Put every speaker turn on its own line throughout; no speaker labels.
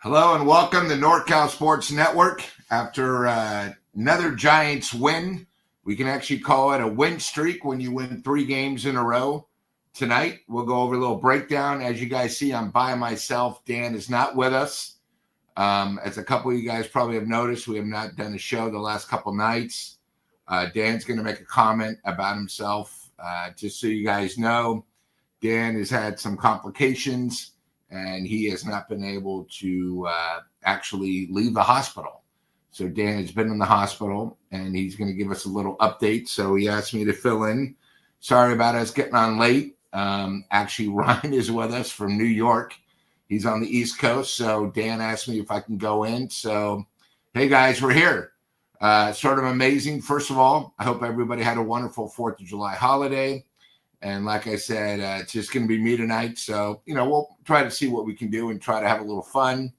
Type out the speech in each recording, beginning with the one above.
Hello and welcome to NorCal Sports Network. After another Giants win, we can actually call it a win streak when you win 3 games in a row. Tonight, we'll go over a little breakdown. As you guys see, I'm by myself. Dan is not with us. As a couple of you guys probably have noticed, we have not done a show the last couple nights. Dan's going to make a comment about himself. Just so you guys know, Dan has had some complications, and he has not been able to actually leave the hospital. So Dan has been in the hospital, and he's going to give us a little update. So he asked me to fill in. Sorry about us getting on late. Actually, Ryan is with us from New York. He's on the East Coast. So Dan asked me if I can go in. So, hey, guys, we're here. Sort of amazing. First of all, I hope everybody had a wonderful 4th of July holiday. And like I said, it's just going to be me tonight. So, we'll try to see what we can do and try to have a little fun.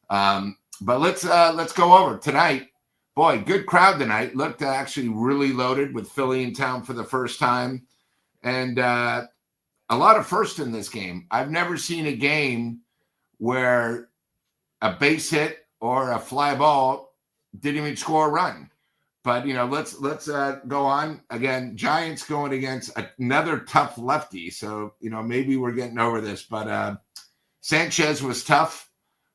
But let's go over tonight. Boy, good crowd tonight. Looked actually really loaded with Philly in town for the first time. And a lot of firsts in this game. I've never seen a game where a base hit or a fly ball didn't even score a run. But, let's go on. Again, Giants going against another tough lefty. So, maybe we're getting over this. But Sanchez was tough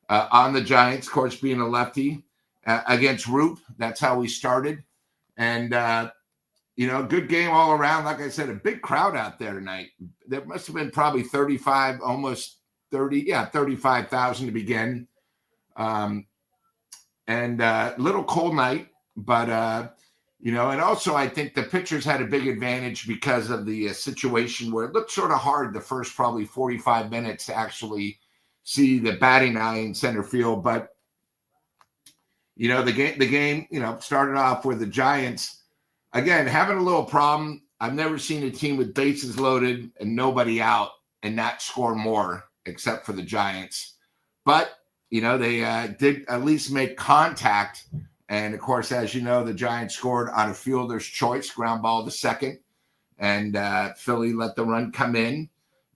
on the Giants, of course, being a lefty against Roop. That's how we started. And, good game all around. Like I said, a big crowd out there tonight. There must have been probably 35,000 to begin. And little cold night. But, and also I think the pitchers had a big advantage because of the situation where it looked sort of hard the first probably 45 minutes to actually see the batting eye in center field. But, the game, started off with the Giants, again, having a little problem. I've never seen a team with bases loaded and nobody out and not score more except for the Giants. But, they did at least make contact. And, of course, as you know, the Giants scored on a fielder's choice, ground ball to second. And Philly let the run come in.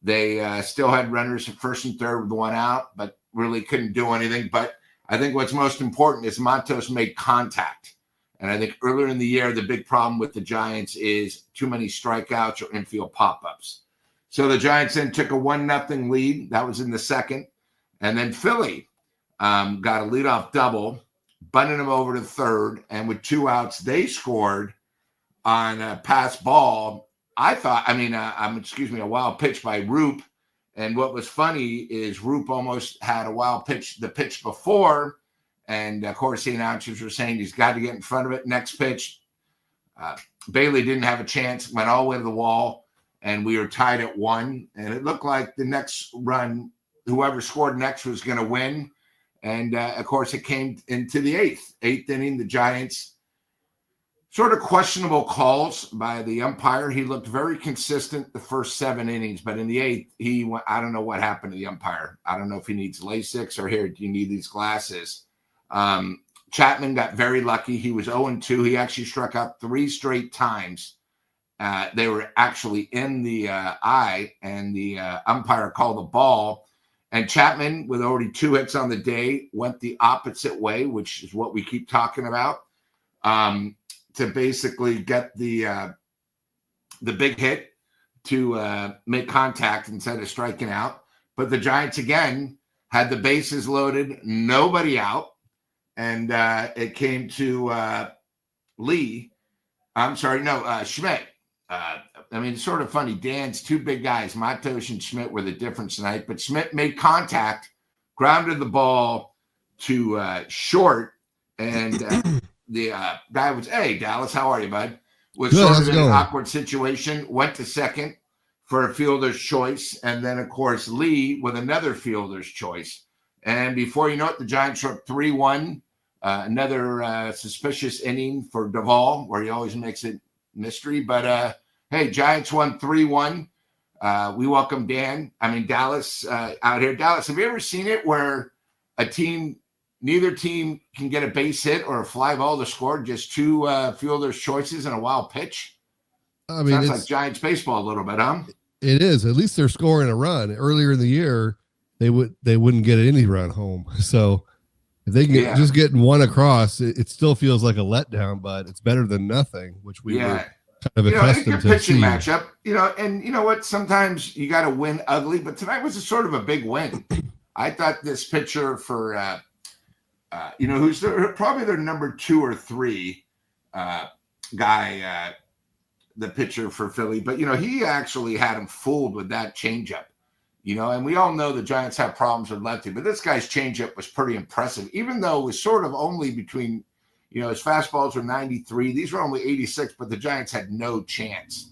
They still had runners at first and third with one out, but really couldn't do anything. But I think what's most important is Matos made contact. And I think earlier in the year, the big problem with the Giants is too many strikeouts or infield pop-ups. So the Giants then took a 1-0 lead. That was in the second. And then Philly got a leadoff double, bunting them over to third, and with 2 outs, they scored on a pass ball. A wild pitch by Roop. And what was funny is Roop almost had a wild pitch the pitch before, and of course the announcers were saying he's got to get in front of it. Next pitch, Bailey didn't have a chance, went all the way to the wall, and we were tied at 1. And it looked like the next run, whoever scored next was going to win. And, of course, it came into the eighth inning. The Giants, sort of questionable calls by the umpire. He looked very consistent the first 7 innings. But in the 8th, I don't know what happened to the umpire. I don't know if he needs LASIK or here, do you need these glasses? Chapman got very lucky. He was 0-2. He actually struck out 3 straight times. They were actually in the eye, and the umpire called the ball. And Chapman, with already 2 hits on the day, went the opposite way, which is what we keep talking about, to basically get the big hit to make contact instead of striking out. But the Giants, again, had the bases loaded, nobody out, and it came to Schmidt. It's sort of funny. Dan's 2 big guys, Matos and Schmidt, were the difference tonight. But Schmidt made contact, grounded the ball to short, and the guy was, "Hey, Dallas, how are you, bud?" Was
Good,
sort of in an awkward situation, went to second for a fielder's choice, and then, of course, Lee with another fielder's choice. And before you know it, the Giants were up 3-1. Another suspicious inning for Duvall, where he always makes it mystery. But, hey, Giants won 3-1. We welcome Dallas out here. Dallas, have you ever seen it where neither team can get a base hit or a fly ball to score, just 2 fielders' choices and a wild pitch? Sounds like Giants baseball a little bit, huh?
It is. At least they're scoring a run. Earlier in the year, they wouldn't get any run home. So if they can just getting one across, it still feels like a letdown, but it's better than nothing, which we were kind of accustomed to
pitching
seeing.
Matchup, and you know what? Sometimes you got to win ugly, but tonight was a sort of a big win. I thought this pitcher for, who's probably their number 2 or 3 guy, the pitcher for Philly, but he actually had him fooled with that changeup. And we all know the Giants have problems with lefty, but this guy's changeup was pretty impressive, even though it was sort of only between, his fastballs were 93. These were only 86, but the Giants had no chance.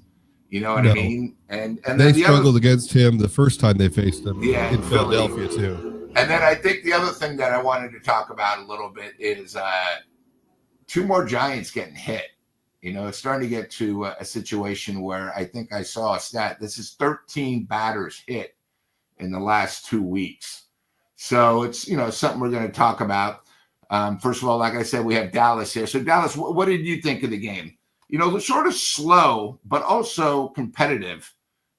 You know what I mean? And
they struggled against him the first time they faced him in Philadelphia too.
And then I think the other thing that I wanted to talk about a little bit is 2 more Giants getting hit. It's starting to get to a situation where I think I saw a stat. This is 13 batters hit in the last 2 weeks. So it's, something we're going to talk about. First of all, like I said, we have Dallas here. So Dallas, what did you think of the game? Sort of slow, but also competitive,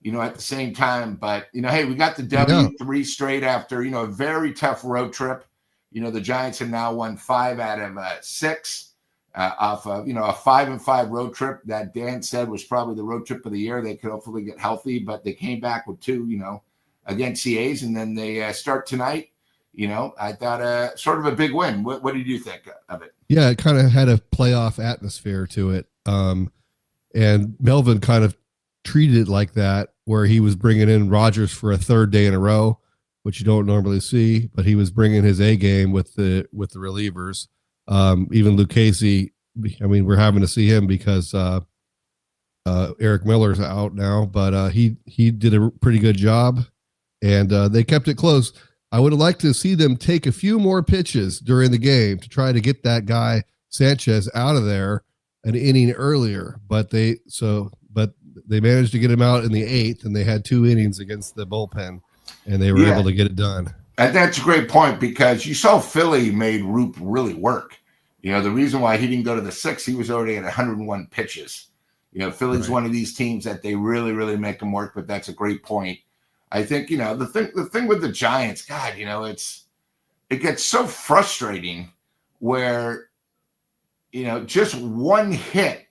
at the same time. But, hey, we got the W 3 straight after, a very tough road trip. The Giants have now won 5 out of 6 off of, a 5-5 road trip that Dan said was probably the road trip of the year. They could hopefully get healthy, but they came back with 2, against the A's, and then they start tonight. I thought sort of a big win. What did you think of it?
Yeah, it kind of had a playoff atmosphere to it. And Melvin kind of treated it like that, where he was bringing in Rodgers for a 3rd day in a row, which you don't normally see, but he was bringing his A game with the relievers. Even Lucchesi, I mean, we're having to see him because Eric Miller's out now, but he did a pretty good job. And they kept it close. I would have liked to see them take a few more pitches during the game to try to get that guy Sanchez out of there an inning earlier. But they managed to get him out in the 8th, and they had 2 innings against the bullpen, and they were able to get it done.
And that's a great point, because you saw Philly made Roop really work. The reason why he didn't go to the 6th, he was already at 101 pitches. Philly's one of these teams that they really, really make him work, but that's a great point. I think, the thing with the Giants, God, it gets so frustrating where, just one hit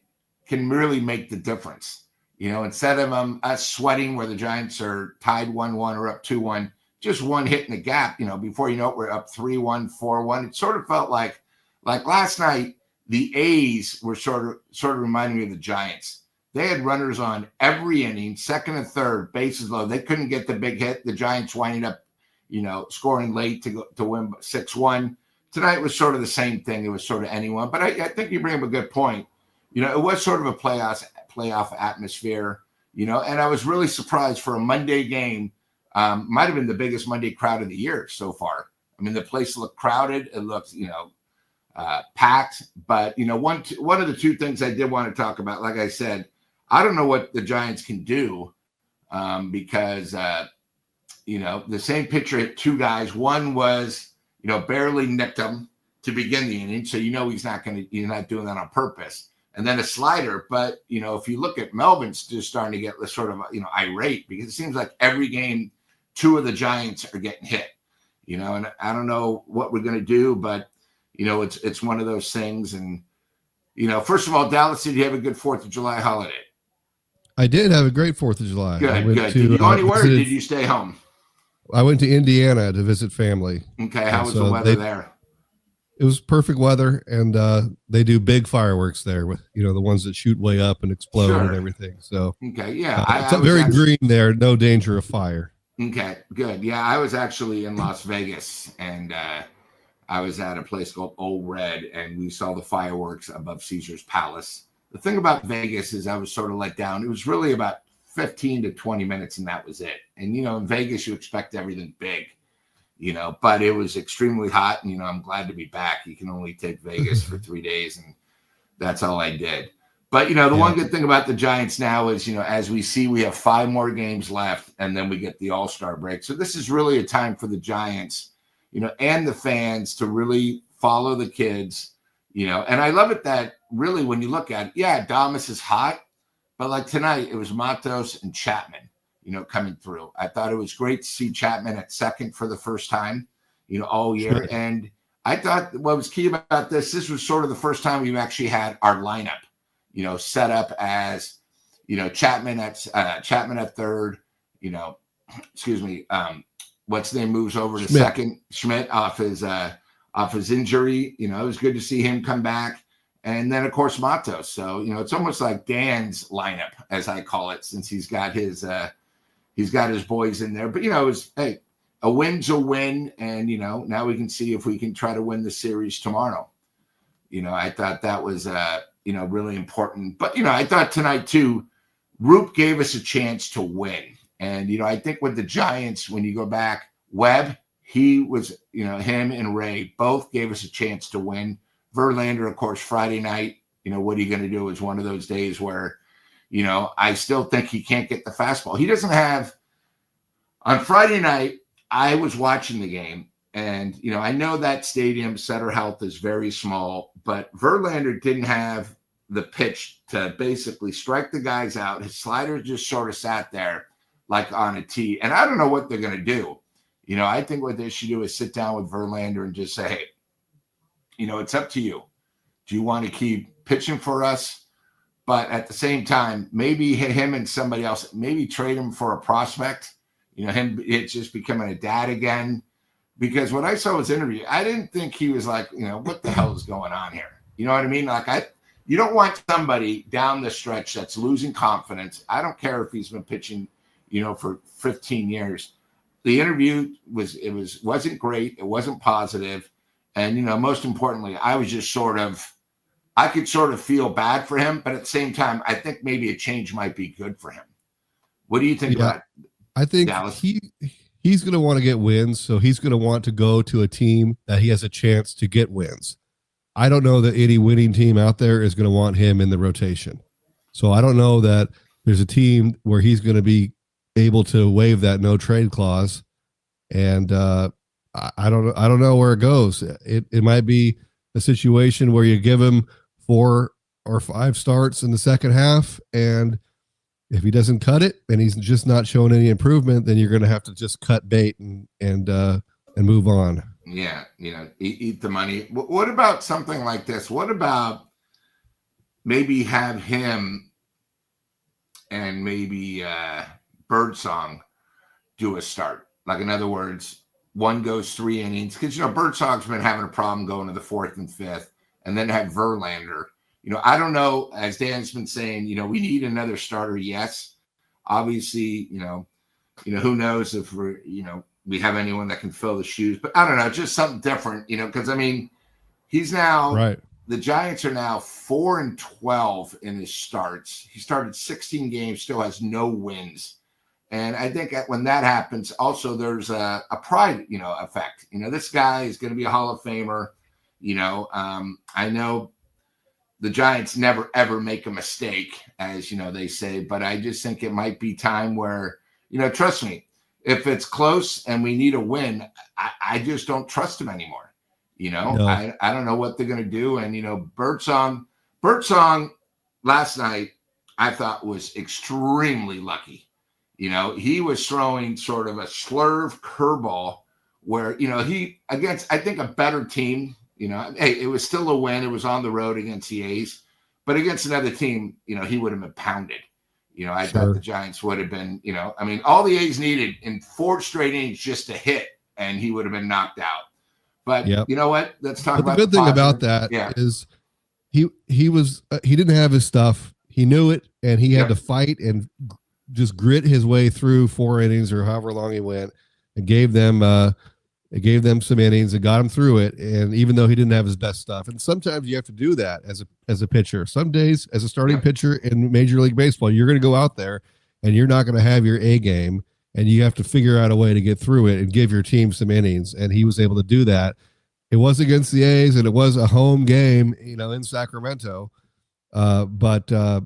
can really make the difference. Instead of us sweating where the Giants are tied 1-1 or up 2-1, just one hit in the gap, before you know it, we're up 3-1, 4-1. It sort of felt like last night, the A's were sort of reminding me of the Giants. They had runners on every inning, 2nd and 3rd, bases low. They couldn't get the big hit. The Giants winding up, scoring late to win 6-1. Tonight was sort of the same thing. It was sort of anyone. But I think you bring up a good point. It was sort of a playoff atmosphere, and I was really surprised for a Monday game. Might have been the biggest Monday crowd of the year so far. I mean, the place looked crowded. It looked, packed. But, one of the 2 things I did want to talk about, like I said, I don't know what the Giants can do because, the same pitcher hit 2 guys. One was, barely nicked him to begin the inning. So, he's not doing that on purpose. And then a slider. But, if you look at Melvin's just starting to get sort of, irate, because it seems like every game, 2 of the Giants are getting hit, and I don't know what we're going to do, but, it's one of those things. And, first of all, Dallas, did you have a good 4th of July holiday?
I did have a great 4th of July.
Good. Did you go anywhere, or did you stay home?
I went to Indiana to visit family.
Okay. How was the weather there?
It was perfect weather, and they do big fireworks there with, the ones that shoot way up and explode and everything. So,
okay. Yeah.
It's very green there. No danger of fire.
Okay, good. Yeah. I was actually in Las Vegas, and I was at a place called Old Red, and we saw the fireworks above Caesar's Palace. The thing about Vegas is I was sort of let down. It was really about 15 to 20 minutes, and that was it. And, in Vegas, you expect everything big, but it was extremely hot. And, I'm glad to be back. You can only take Vegas for 3 days, and that's all I did. But, the one good thing about the Giants now is, as we see, we have 5 more games left, and then we get the All-Star break. So this is really a time for the Giants, and the fans to really follow the kids. And I love it that really when you look at it, Adames is hot, but like tonight, it was Matos and Chapman. coming through. I thought it was great to see Chapman at second for the first time, all year.
Sure.
And I thought what was key about this was sort of the first time we've actually had our lineup, set up as, Chapman at third, what's his name moves over to second, Schmidt off his injury. It was good to see him come back. And then, of course, Matos. So, it's almost like Dan's lineup, as I call it, since he's got his boys in there. But, it was, hey, a win's a win. And, now we can see if we can try to win the series tomorrow. I thought that was, really important. But, I thought tonight, too, Roop gave us a chance to win. And, I think with the Giants, when you go back, Webb, he was, him and Ray both gave us a chance to win. Verlander, of course, Friday night, what are you going to do? Is one of those days where, I still think he can't get the fastball. He doesn't have, on Friday night, I was watching the game, and, I know that stadium, Center Health, is very small, but Verlander didn't have the pitch to basically strike the guys out. His slider just sort of sat there like on a tee, and I don't know what they're going to do. I think what they should do is sit down with Verlander and just say, hey, it's up to you. Do you want to keep pitching for us? But at the same time, maybe hit him and somebody else, maybe trade him for a prospect. It's just becoming a dad again. Because when I saw his interview, I didn't think he was like, what the hell is going on here? You know what I mean? Like, you don't want somebody down the stretch that's losing confidence. I don't care if he's been pitching, for 15 years. The interview wasn't great. It wasn't positive. And, most importantly, I could sort of feel bad for him, but at the same time, I think maybe a change might be good for him. What do you think about
I think
Dallas?
He's going to want to get wins, so he's going to want to go to a team that he has a chance to get wins. I don't know that any winning team out there is going to want him in the rotation. So I don't know that there's a team where he's going to be able to waive that no trade clause. And, I don't know where it goes. It might be a situation where you give him 4 or 5 starts in the second half, and if he doesn't cut it and he's just not showing any improvement, then you're going to have to just cut bait and move on.
Yeah, eat the money. What about something like this? What about maybe have him and maybe Birdsong do a start? Like, in other words, one goes 3 innings, because, Birdsong's been having a problem going to the 4th and 5th, and then have Verlander. I don't know, as Dan's been saying, we need another starter. Yes. Obviously, who knows if we have anyone that can fill the shoes, but I don't know, just something different, because he's now,
right.
The Giants are now 4-12 in his starts. He started 16 games, still has no wins. And I think when that happens, also there's a pride, effect. This guy is going to be a Hall of Famer. I know the Giants never, ever make a mistake, as, they say, but I just think it might be time where, trust me, if it's close and we need a win, I just don't trust him anymore.
No.
I don't know what they're going to do. And, Birdsong last night, I thought was extremely lucky. He was throwing sort of a slurve curveball where, he against, I think, a better team, hey, it was still a win. It was on the road against the A's, but against another team, he would have been pounded. I thought the Giants would have been, all the A's needed in 4 straight innings just to hit, and he would have been knocked out. But you know what? Let's talk about
the good thing about that is he didn't have his stuff. He knew it, and he had to fight and just grit his way through 4 innings or however long he went, and gave them some innings and got him through it. And even though he didn't have his best stuff, and sometimes you have to do that as a pitcher. Some days, as a starting pitcher in Major League Baseball, you're going to go out there and you're not going to have your A game, and you have to figure out a way to get through it and give your team some innings. And he was able to do that. It was against the A's, and it was a home game, in Sacramento. But I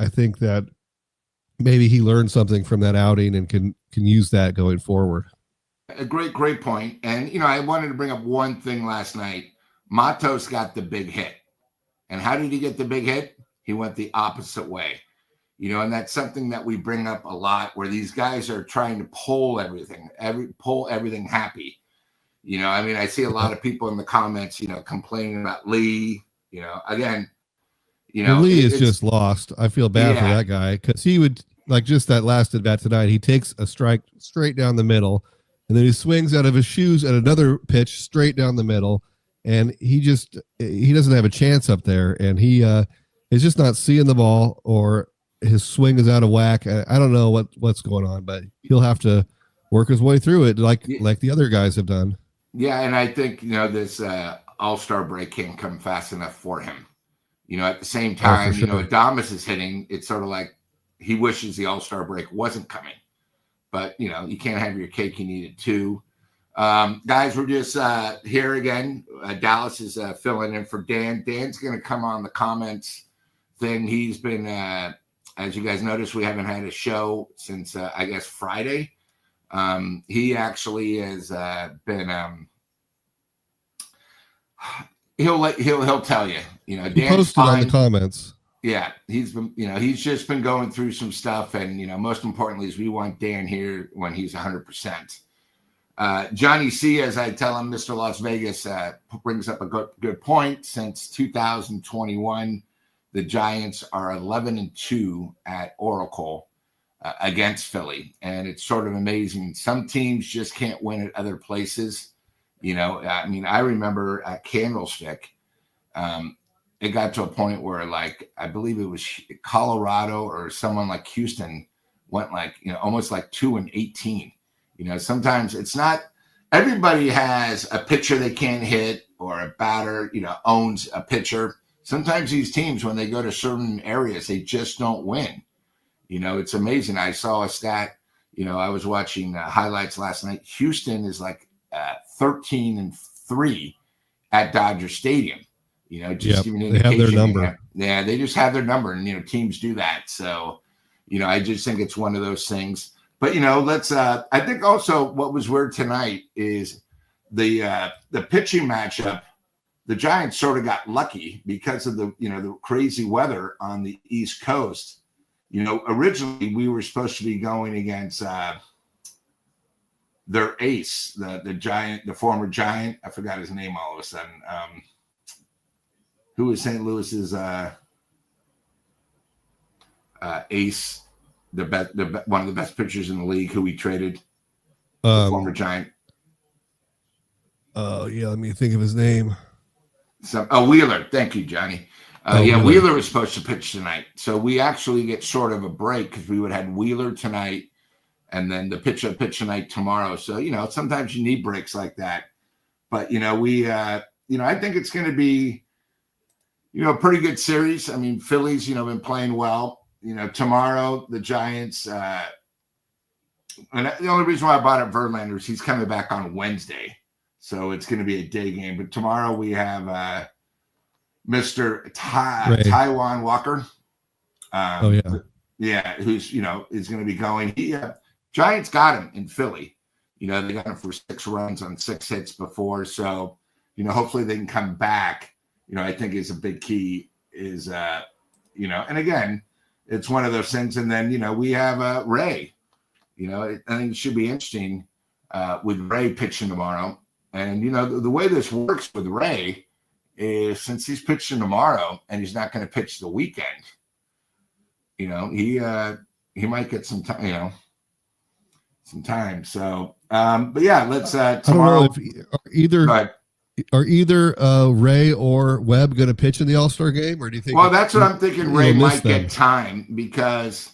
think that maybe he learned something from that outing and can use that going forward.
A great point. And, I wanted to bring up one thing last night. Matos got the big hit. And how did he get the big hit? He went the opposite way. And that's something that we bring up a lot, where these guys are trying to pull everything happy. I see a lot of people in the comments, complaining about Lee, again,
Well, Lee is just lost. I feel bad for that guy, because he would, like, just that last at bat tonight, he takes a strike straight down the middle, and then he swings out of his shoes at another pitch straight down the middle, and he doesn't have a chance up there, and he is just not seeing the ball, or his swing is out of whack. I don't know what's going on, but he'll have to work his way through it like the other guys have done.
Yeah, and I think, this All-Star break can't come fast enough for him. At the same time,
sure.
Adames is hitting. It's sort of like he wishes the All-Star break wasn't coming. But, you can't have your cake, you need it too. Guys, we're just here again. Dallas is filling in for Dan. Dan's going to come on the comments thing. He's been, as you guys noticed, we haven't had a show since, I guess, Friday. He actually has been... He'll tell you.
He
Dan's
posted
fine.
on the comments.
Yeah, he's been, he's just been going through some stuff, and most importantly is we want Dan here when he's 100%. Johnny C, as I tell him, Mr. Las Vegas, brings up a good point. Since 2021, the Giants are 11-2 at Oracle against Philly, and it's sort of amazing. Some teams just can't win at other places. I remember at Candlestick, it got to a point where, like, I believe it was Colorado or someone like Houston went almost like 2-18. Sometimes it's not everybody has a pitcher they can't hit, or a batter, owns a pitcher. Sometimes these teams, when they go to certain areas, they just don't win. It's amazing. I saw a stat, I was watching highlights last night. Houston is like 13-3 at Dodger Stadium. Just even
they have their number.
Yeah, they just have their number, and teams do that. So, I just think it's one of those things. But let's. I think also what was weird tonight is the pitching matchup. The Giants sort of got lucky because of the crazy weather on the East Coast. Originally we were supposed to be going against their ace, the former Giant. I forgot his name all of a sudden. Who is St. Louis's ace, one of the best pitchers in the league, who we traded, the former Giant.
Oh yeah, let me think of his name.
Wheeler. Thank you, Johnny. Wheeler was supposed to pitch tonight, so we actually get sort of a break, because we would have had Wheeler tonight, and then the pitch tonight tomorrow. So sometimes you need breaks like that. But I think it's going to be a pretty good series. Phillies, been playing well. Tomorrow the Giants, and the only reason why I brought up Verlander is he's coming back on Wednesday, so it's going to be a day game. But tomorrow we have Mr. Taijuan Walker. Who's is going to be going. Giants got him in Philly. They got him for 6 runs on 6 hits before, so hopefully they can come back. I think is a big key is, and again, it's one of those things. And then, we have Ray, I think it should be interesting with Ray pitching tomorrow. And, the way this works with Ray is, since he's pitching tomorrow and he's not going to pitch the weekend, he might get some time, some time. So, but yeah, let's, tomorrow.
I don't know if are either Ray or Webb going to pitch in the All-Star game, or do you think?
Well, that's what I'm thinking. Ray might get time, because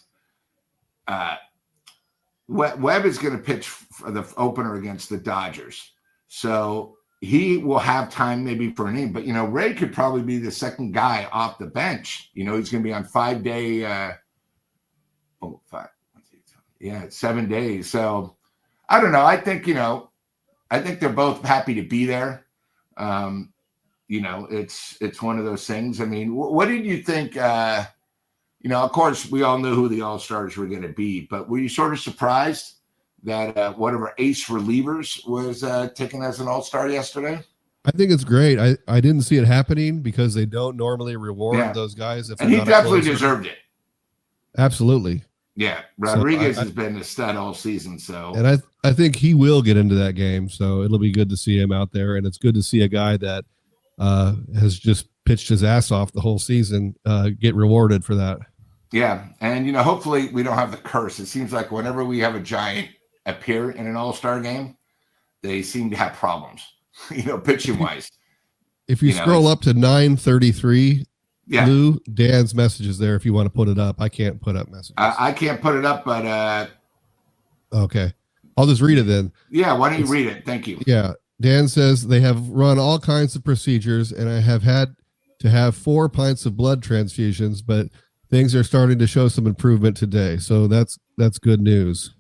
Webb is going to pitch for the opener against the Dodgers, so he will have time maybe for an inning. But Ray could probably be the second guy off the bench. He's going to be on 5-day. 7 days. So I don't know. I think they're both happy to be there. It's one of those things. What did you think? Of course, we all knew who the All-Stars were going to be, but were you sort of surprised that one of our ace relievers was taken as an All-Star yesterday?
I think it's great. I didn't see it happening, because they don't normally reward those guys.
And he definitely deserved it.
Absolutely.
Yeah,
So
Rodriguez has been a stud all season. So,
and I think he will get into that game. So it'll be good to see him out there, and it's good to see a guy that has just pitched his ass off the whole season get rewarded for that.
yeah, and hopefully we don't have the curse. It seems like whenever we have a Giant appear in an All-Star game, they seem to have problems, pitching wise.
If you scroll up to 933,
yeah,
Lou, Dan's message is there if you want to put it up. I can't put up messages.
I can't put it up, but
okay. I'll just read it then.
Yeah, why don't you read it? Thank you.
Yeah. Dan says they have run all kinds of procedures, and I have had to have 4 pints of blood transfusions, but things are starting to show some improvement today. So that's good news.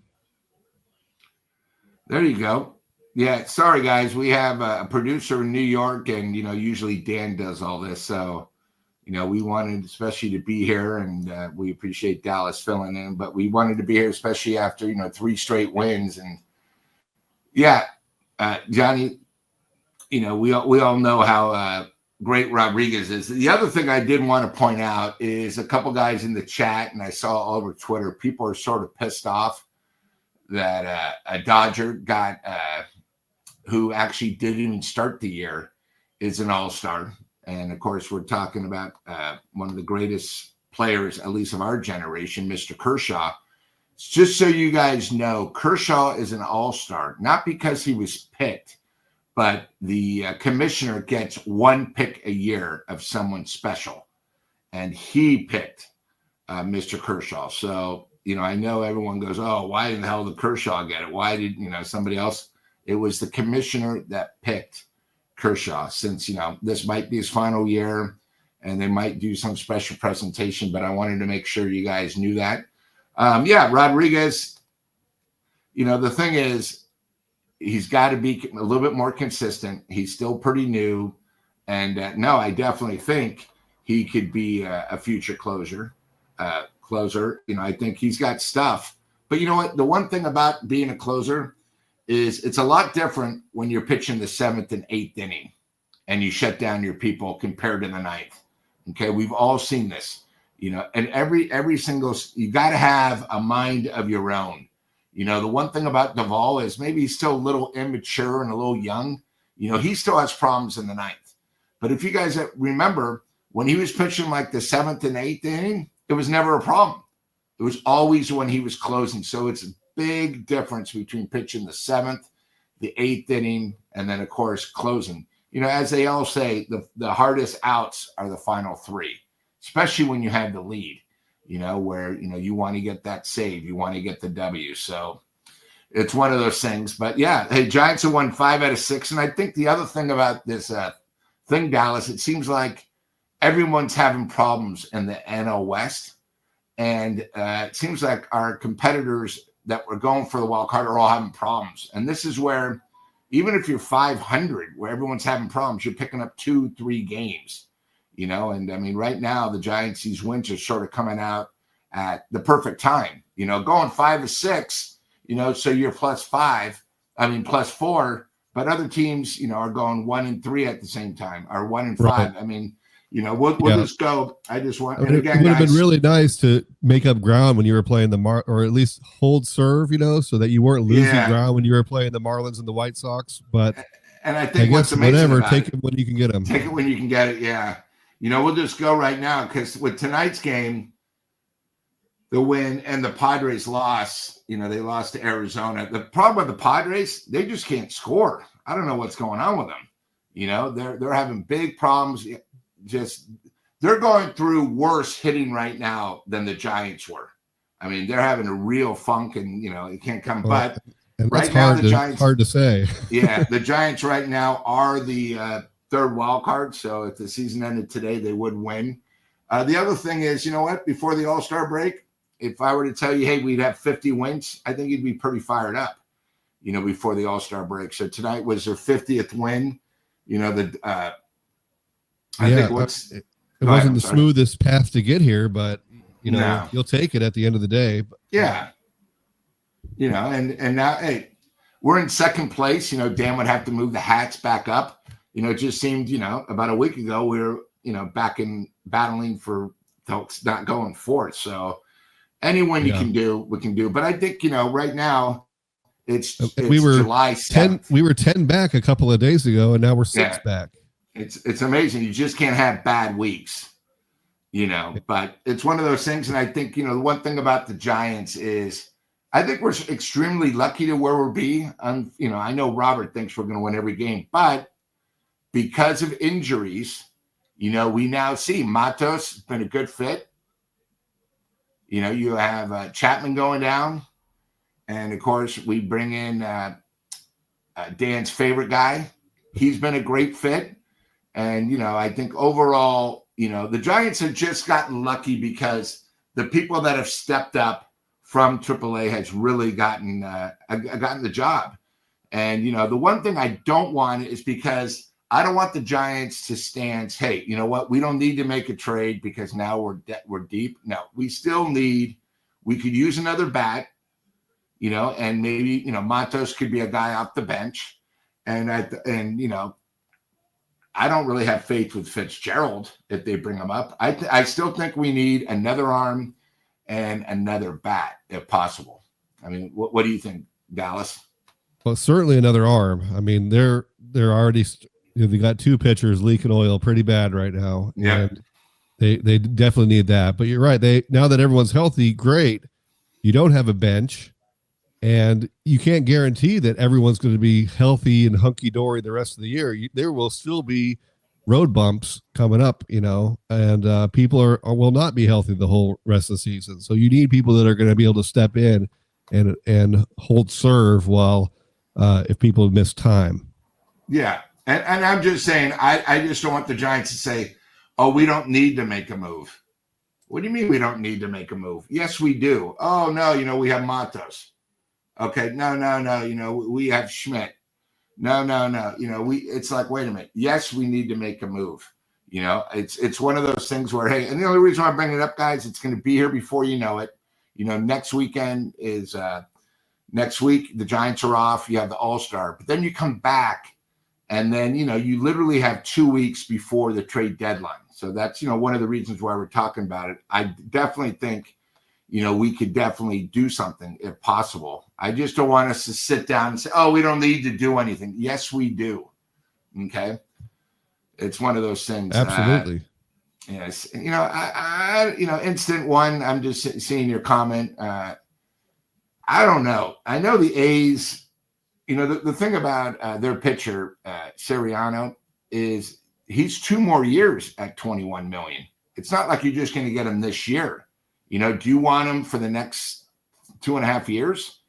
There you go. Yeah, sorry guys, we have a producer in New York, and usually Dan does all this, so we wanted especially to be here, and we appreciate Dallas filling in, but we wanted to be here especially after 3 straight wins. And yeah, Johnny, we all know how great Rodriguez is. The other thing I did want to point out is a couple guys in the chat, and I saw all over Twitter, people are sort of pissed off that a Dodger got who actually didn't even start the year is an all-star. And of course, we're talking about one of the greatest players, at least of our generation, Mr. Kershaw. Just so you guys know, Kershaw is an all-star, not because he was picked, but the commissioner gets 1 pick a year of someone special. And he picked Mr. Kershaw. So, I know everyone goes, oh, why in the hell did Kershaw get it? Why did, somebody else? It was the commissioner that picked Kershaw, since, this might be his final year and they might do some special presentation, but I wanted to make sure you guys knew that. Yeah, Rodriguez, the thing is, he's got to be a little bit more consistent. He's still pretty new. And no, I definitely think he could be a future closer. I think he's got stuff. But you know what? The one thing about being a closer is it's a lot different when you're pitching the 7th and 8th inning and you shut down your people compared to the 9th. Okay, we've all seen this, and every single, you got to have a mind of your own. The one thing about Duvall is maybe he's still a little immature and a little young. He still has problems in the 9th. But if you guys remember, when he was pitching like the 7th and 8th inning, it was never a problem. It was always when he was closing. So it's a big difference between pitching the 7th, the 8th inning, and then, of course, closing. As they all say, the hardest outs are the final 3, especially when you have the lead, where, you want to get that save. You want to get the W. So it's one of those things. But, yeah, hey, Giants have won 5 out of 6. And I think the other thing about this thing, Dallas, it seems like everyone's having problems in the NL West. And it seems like our competitors that were going for the wild card are all having problems. And this is where, even if you're 500, where everyone's having problems, you're picking up 2-3 games, And I mean, right now, the Giants, these wins are sort of coming out at the perfect time, going 5 or 6, so you're +4. But other teams, are going 1 and 3 at the same time, or 1 and 5.
Right.
I mean, we'll just go. I just want. And again,
it would have
guys,
been really nice to make up ground when you were playing or at least hold serve, so that you weren't losing ground when you were playing the Marlins and the White Sox. But
and I think what's amazing
whatever,
about
take it when you can get them.
Take it when you can get it. Yeah, we'll just go right now, because with tonight's game, the win and the Padres loss, they lost to Arizona. The problem with the Padres, they just can't score. I don't know what's going on with them. They're having big problems. They're going through worse hitting right now than the Giants were. I mean, they're having a real funk, and it can't come. But right now, the Giants,
hard to say.
Yeah, the Giants right now are the 3rd wild card. So if the season ended today, they would win. The other thing is, before the All-Star break, if I were to tell you, hey, we'd have 50 wins, I think you'd be pretty fired up, before the All-Star break. So tonight was their 50th win.
It wasn't the smoothest path to get here, but you'll take it at the end of the day.
Yeah. And now, hey, we're in 2nd place. Dan would have to move the hats back up. It just seemed, about a week ago, we were, back in battling for folks not going 4th. So, Any win you
Yeah.
can do, we can do. But I think, right now it's
We were
July 7th.
We were 10 back a couple of days ago, and now we're 6 back.
It's amazing. You just can't have bad weeks, but it's one of those things. And I think, the one thing about the Giants is I think we're extremely lucky to where we'll be. I know Robert thinks we're going to win every game, but because of injuries, we now see Matos has been a good fit. You have Chapman going down. And, of course, we bring in Dan's favorite guy. He's been a great fit. And, I think overall, the Giants have just gotten lucky because the people that have stepped up from AAA has really gotten the job. And, the one thing I don't want is because I don't want the Giants to stance, hey, you know what? We don't need to make a trade because now we're deep. No, we could use another bat, and maybe, Matos could be a guy off the bench. And I don't really have faith with Fitzgerald if they bring him up. I still think we need another arm and another bat if possible. I mean, what do you think, Dallas?
Well, certainly another arm. I mean, they're already they got 2 pitchers leaking oil pretty bad right now.
Yeah.
And they definitely need that. But you're right. Now that everyone's healthy, great. You don't have a bench. And you can't guarantee that everyone's going to be healthy and hunky-dory the rest of the year. There will still be road bumps coming up, and people will not be healthy the whole rest of the season. So you need people that are going to be able to step in and hold serve while if people miss time.
Yeah, and I'm just saying, I just don't want the Giants to say, oh, we don't need to make a move. What do you mean we don't need to make a move? Yes, we do. Oh, no, we have Matos. Okay, no, we have Schmidt. No, it's like, wait a minute. Yes, we need to make a move. It's one of those things where, hey, and the only reason I bring it up, guys, it's going to be here before you know it. Next weekend is next week. The Giants are off. You have the All-Star, but then you come back, and then you literally have 2 weeks before the trade deadline. So that's one of the reasons why we're talking about it. I definitely think we could definitely do something if possible. I just don't want us to sit down and say, oh, we don't need to do anything. Yes, we do. Okay. It's one of those things.
Absolutely.
Yes. I instant one, I'm just seeing your comment. I don't know. I know the A's, the thing about their pitcher, Siriano, is he's 2 more years at $21 million. It's not like you're just going to get him this year. Do you want him for the next 2.5 years?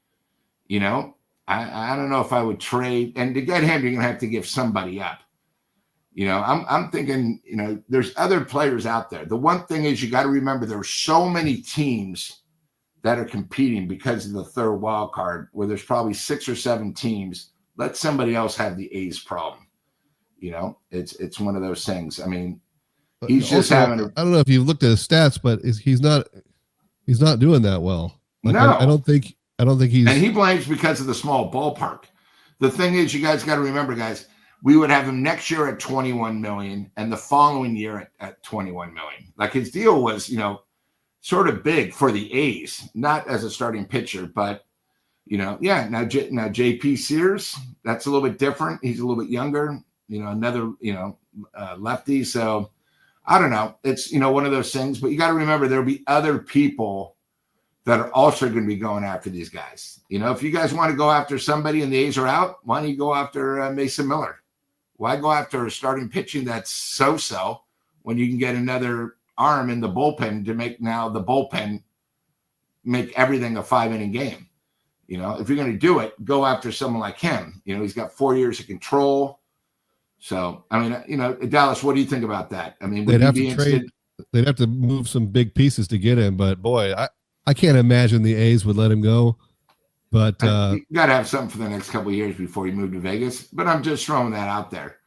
I don't know if I would trade. And to get him, you're going to have to give somebody up. I'm thinking, there's other players out there. The one thing is you got to remember there are so many teams that are competing because of the third wild card where there's probably 6 or 7 teams. Let somebody else have the A's problem. It's one of those things. I mean, he's
also,
just having
I don't know if you've looked at his stats, but he's not doing that well.
No,
I don't think he's.
And he blames because of the small ballpark. The thing is, you guys got to remember, guys, we would have him next year at $21 million and the following year at $21 million. Like his deal was, sort of big for the A's, not as a starting pitcher, but Now JP Sears, that's a little bit different. He's a little bit younger. Another lefty. So. I don't know. It's, one of those things, but you got to remember there'll be other people that are also going to be going after these guys. If you guys want to go after somebody and the A's are out, why don't you go after Mason Miller? Why go after starting pitching that's so-so when you can get another arm in the bullpen to make now the bullpen make everything a 5-inning game? If you're going to do it, go after someone like him. He's got 4 years of control. So, I mean, Dallas, what do you think about that? I mean,
they'd have to trade. They'd have to move some big pieces to get him. But boy, I can't imagine the A's would let him go. But
you got to have something for the next couple of years before you move to Vegas. But I'm just throwing that out there.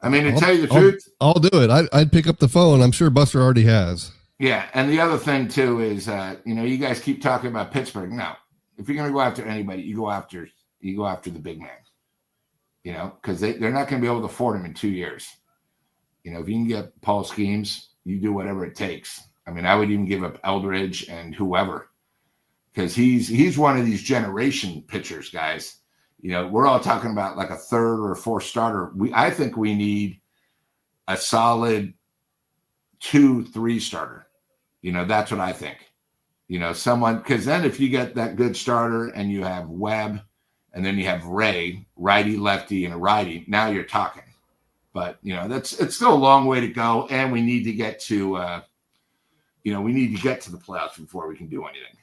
I mean, to tell you the truth,
I'll do it. I'd pick up the phone. I'm sure Buster already has.
Yeah, and the other thing too is, you guys keep talking about Pittsburgh. No, if you're going to go after anybody, you go after the big man. Because they're not going to be able to afford him in 2 years. If you can get Paul Schemes, you do whatever it takes. I mean, I would even give up Eldridge and whoever. because he's one of these generation pitchers, guys. We're all talking about like a third or fourth starter. I think we need a solid 2-3 starter. That's what I think. Someone, because then if you get that good starter and you have Webb and then you have Ray, righty, lefty, and a righty, now you're talking. But it's still a long way to go, and we need to get to the playoffs before we can do anything.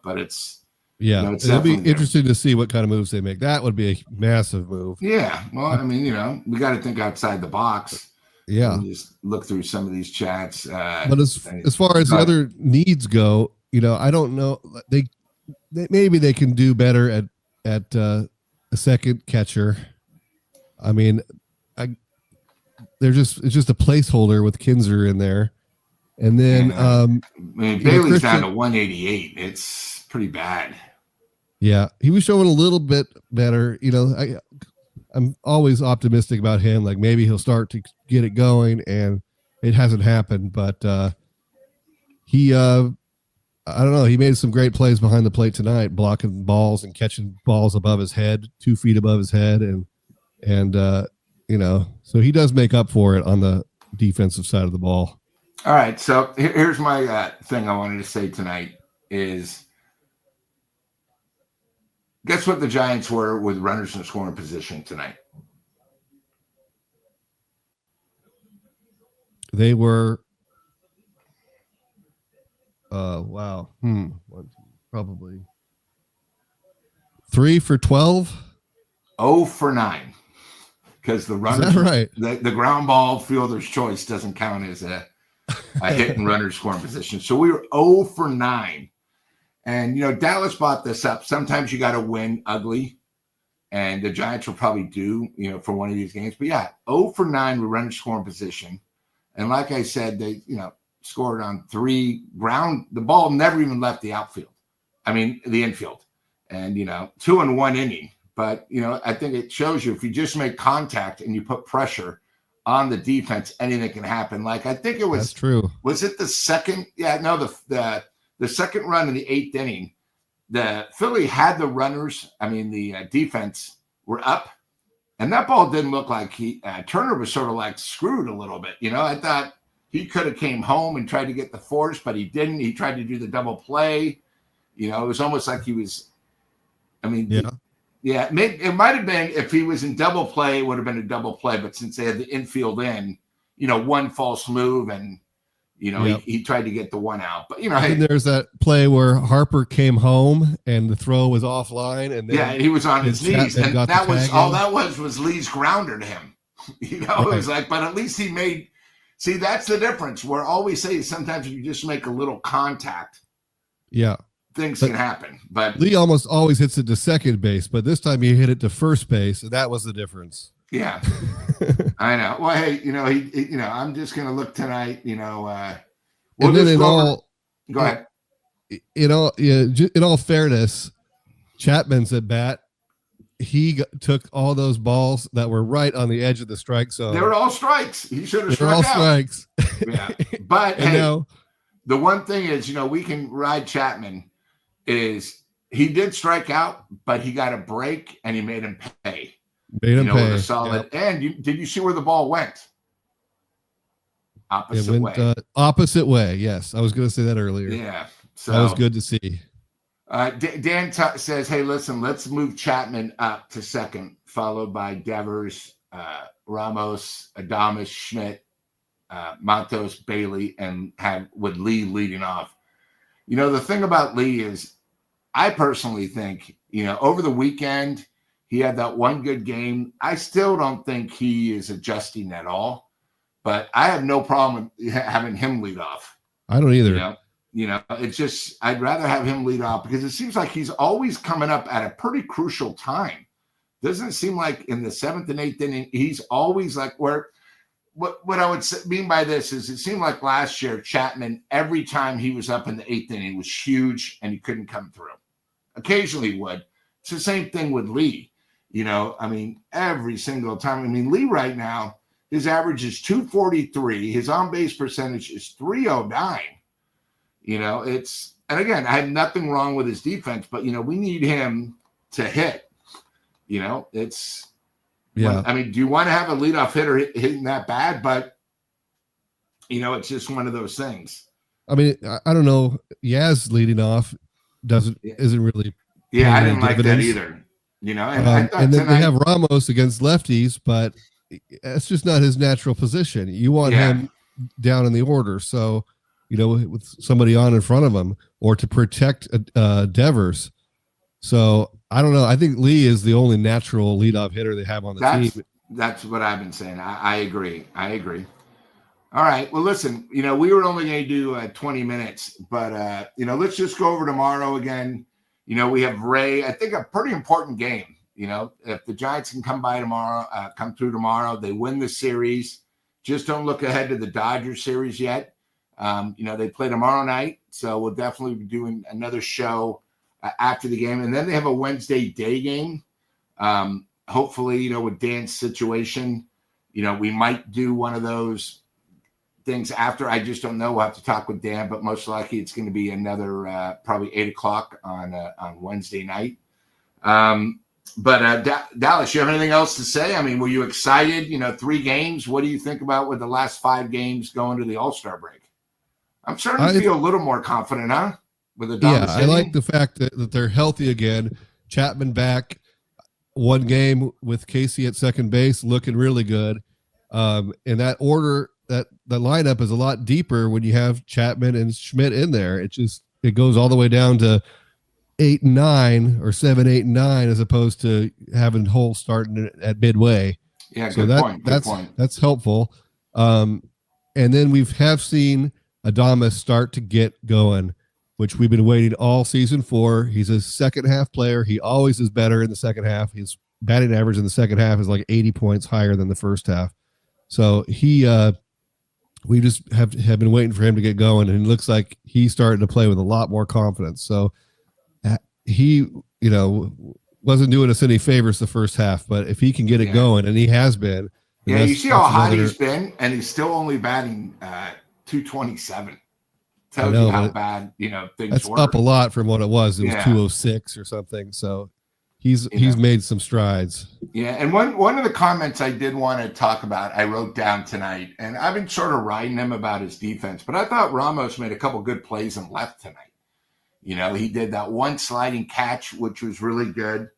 But it's
it'll be interesting to see what kind of moves they make. That would be a massive move.
Yeah, well, we got to think outside the box.
Yeah,
just look through some of these chats.
But as far as the other needs go, I don't know. They maybe they can do better at a second catcher. I mean, it's just a placeholder with Kinzer in there, and then
Bailey's down to 188. It's pretty bad.
Yeah, he was showing a little bit better. I'm always optimistic about him. Like maybe he'll start to get it going, and it hasn't happened. But he, I don't know. He made some great plays behind the plate tonight, blocking balls and catching balls above his head, 2 feet above his head, and so he does make up for it on the defensive side of the ball.
All right, so here's my thing I wanted to say tonight is. Guess what the Giants were with runners in scoring position tonight?
They were, wow. Probably 3 for 12.
0 for 9. Because the runners,
is that right?
The ground ball fielder's choice doesn't count as a hit and runner scoring position. So we were 0 for 9. And, Dallas brought this up. Sometimes you got to win ugly. And the Giants will probably do, for one of these games. But, 0 for 9 with runner scoring position. And like I said, they, scored on 3 ground. The ball never even left the outfield. The infield. And, 2 in 1 inning. But, I think it shows you if you just make contact and you put pressure on the defense, anything can happen. Like, I think it was.
That's true.
Was it the second? Yeah, no, the second run in the 8th inning, the Philly had the runners. The defense were up, and that ball didn't look like Turner was sort of like screwed a little bit. I thought he could have came home and tried to get the force, but he didn't. He tried to do the double play. It was almost like he was. It might have been if he was in double play, it would have been a double play. But since they had the infield in, one false move and. He tried to get the one out, but
and there's that play where Harper came home and the throw was offline, and
then he was on his knees, and that was all that was Lee's grounder to him. It was like, but at least he made. See, that's the difference. We're always saying sometimes if you just make a little contact, things can happen. But
Lee almost always hits it to second base, but this time he hit it to first base, and that was the difference.
Yeah, I know. Well, hey, he I'm just going to look tonight, we'll
and then
go ahead.
In all fairness, Chapman's at bat. He took all those balls that were right on the edge of the strike zone.
They were all strikes. He should have struck
all
out.
Strikes.
Yeah, but hey, the one thing is, we can ride Chapman is he did strike out, but he got a break and he made him pay.
Made him pay.
With a solid. Yep. And did you see where the ball went? Opposite way.
Opposite way. Yes, I was going to say that earlier.
Yeah, so
that was good to see.
Dan says, "Hey, listen, let's move Chapman up to second, followed by Devers, Ramos, Adames, Schmidt, Matos, Bailey, and with Lee leading off." The thing about Lee is, I personally think, over the weekend. He had that one good game. I still don't think he is adjusting at all, but I have no problem having him lead off.
I don't either.
It's just I'd rather have him lead off because it seems like he's always coming up at a pretty crucial time. Doesn't seem like in the 7th and 8th inning, he's always like where. What I would mean by this is it seemed like last year Chapman, every time he was up in the 8th inning, was huge and he couldn't come through. Occasionally he would. It's the same thing with Lee. Every single time. Lee right now, his average is 243. His on-base percentage is 309. and again, I have nothing wrong with his defense, but we need him to hit. It's I mean, do you want to have a leadoff hitter hitting that bad? But it's just one of those things.
I mean, I don't know. Yaz leading off isn't really.
Yeah, I didn't like that either.
And then they have Ramos against lefties, but it's just not his natural position. You want him down in the order, so with somebody on in front of him, or to protect Devers. So I don't know. I think Lee is the only natural leadoff hitter they have on the team.
That's what I've been saying. I agree. All right. Well, listen, we were only going to do 20 minutes, but, let's just go over tomorrow again. We have Ray, I think a pretty important game. If the Giants can come through tomorrow, they win the series. Just don't look ahead to the Dodgers series yet. They play tomorrow night, so we'll definitely be doing another show after the game. And then they have a Wednesday day game. Hopefully, with Dan's situation, we might do one of those things after. I just don't know. We'll have to talk with Dan, but most likely it's going to be another probably 8:00 on Wednesday night. But Dallas, you have anything else to say? I mean, were you excited? 3 games. What do you think about with the last 5 games going to the All-Star break? I'm starting to feel a little more confident, huh? With the
I like the fact that they're healthy again. Chapman back, 1 game with Casey at second base, looking really good. And that order, that the lineup is a lot deeper when you have Chapman and Schmidt in there. It goes all the way down to 8 and 9 or 7, 8 and 9, as opposed to having Hole starting at midway.
Yeah, so good point.
That's helpful. And then we have seen Adames start to get going, which we've been waiting all season for. He's a second half player. He always is better in the second half. His batting average in the second half is like 80 points higher than the first half. So we just have been waiting for him to get going, and it looks like he's starting to play with a lot more confidence. So he, wasn't doing us any favors the first half, but if he can get it going, and he has been.
Yeah, you see how hot he's been, and he's still only batting 227. Tells you how bad, things
that's
were.
Up a lot from what it was. It was 206 or something. So he's made some strides.
Yeah, and one of the comments I did want to talk about, I wrote down tonight, and I've been sort of riding him about his defense, but I thought Ramos made a couple good plays in left tonight. He did that one sliding catch, which was really good.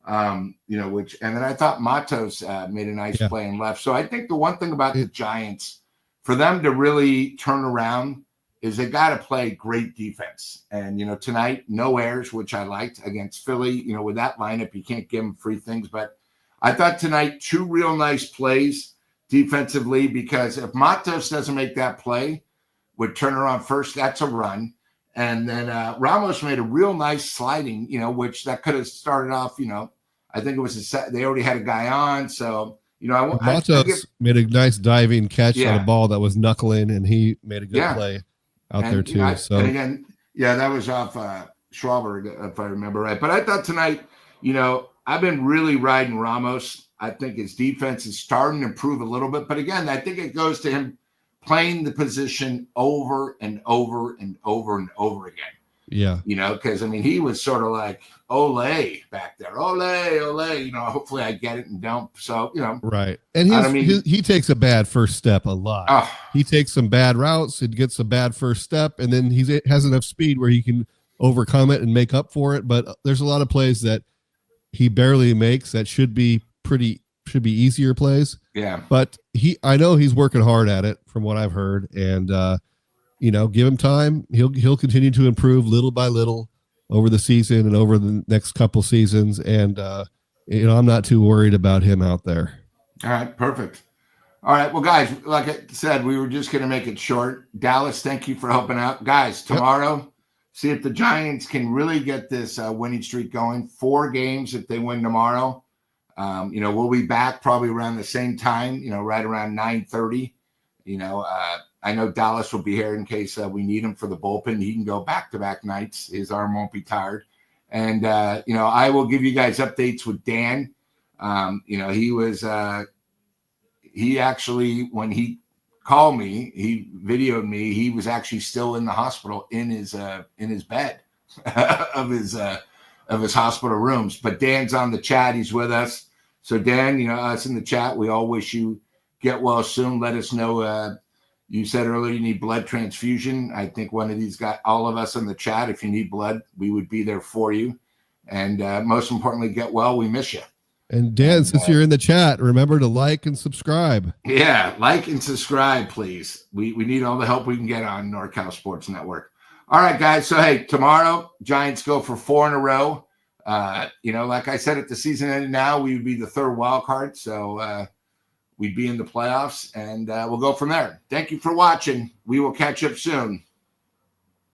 And then I thought Matos made a nice play in left. So I think the one thing about the Giants, for them to really turn around, is they got to play great defense. And, tonight, no errors, which I liked against Philly. With that lineup, you can't give them free things. But I thought tonight, 2 real nice plays defensively, because if Matos doesn't make that play with Turner on first, that's a run. And then Ramos made a real nice sliding, which that could have started off, I think it was they already had a guy on. So,
Matos made a nice diving catch on a ball that was knuckling, and he made a good play out there too.
And again, that was off Schwarber, if I remember right. But I thought tonight, I've been really riding Ramos. I think his defense is starting to improve a little bit. But again, I think it goes to him playing the position over and over and over and over again.
Yeah.
Because, he was sort of like, ole back there. Ole. Hopefully I get it and don't. So,
Right. And he takes a bad first step a lot. He takes some bad routes and gets a bad first step, and then he has enough speed where he can overcome it and make up for it. But there's a lot of plays that he barely makes that should be easier plays.
Yeah.
But I know he's working hard at it from what I've heard. And, give him time. He'll continue to improve little by little over the season and over the next couple seasons. And, I'm not too worried about him out there.
All right. Perfect. All right. Well, guys, like I said, we were just going to make it short. Dallas, thank you for helping out. Guys, tomorrow, see if the Giants can really get this winning streak going. 4 games if they win tomorrow. We'll be back probably around the same time, right around 9:30. I know Dallas will be here in case we need him for the bullpen. He can go back-to-back nights. His arm won't be tired. And, I will give you guys updates with Dan. He actually, when he called me. He videoed me. He was actually still in the hospital in his bed of his hospital rooms. But Dan's on the chat. He's with us. So Dan, us in the chat, we all wish you get well soon. Let us know. You said earlier you need blood transfusion. I think one of these got all of us in the chat. If you need blood, we would be there for you. And most importantly, get well. We miss you.
And Dan, since you're in the chat, remember to like and subscribe.
Yeah, like and subscribe, please. We need all the help we can get on NorCal Sports Network. All right, guys. So, hey, tomorrow, Giants go for 4 in a row. Like I said, at the season end now, we would be the third wild card. So we'd be in the playoffs, and we'll go from there. Thank you for watching. We will catch up soon.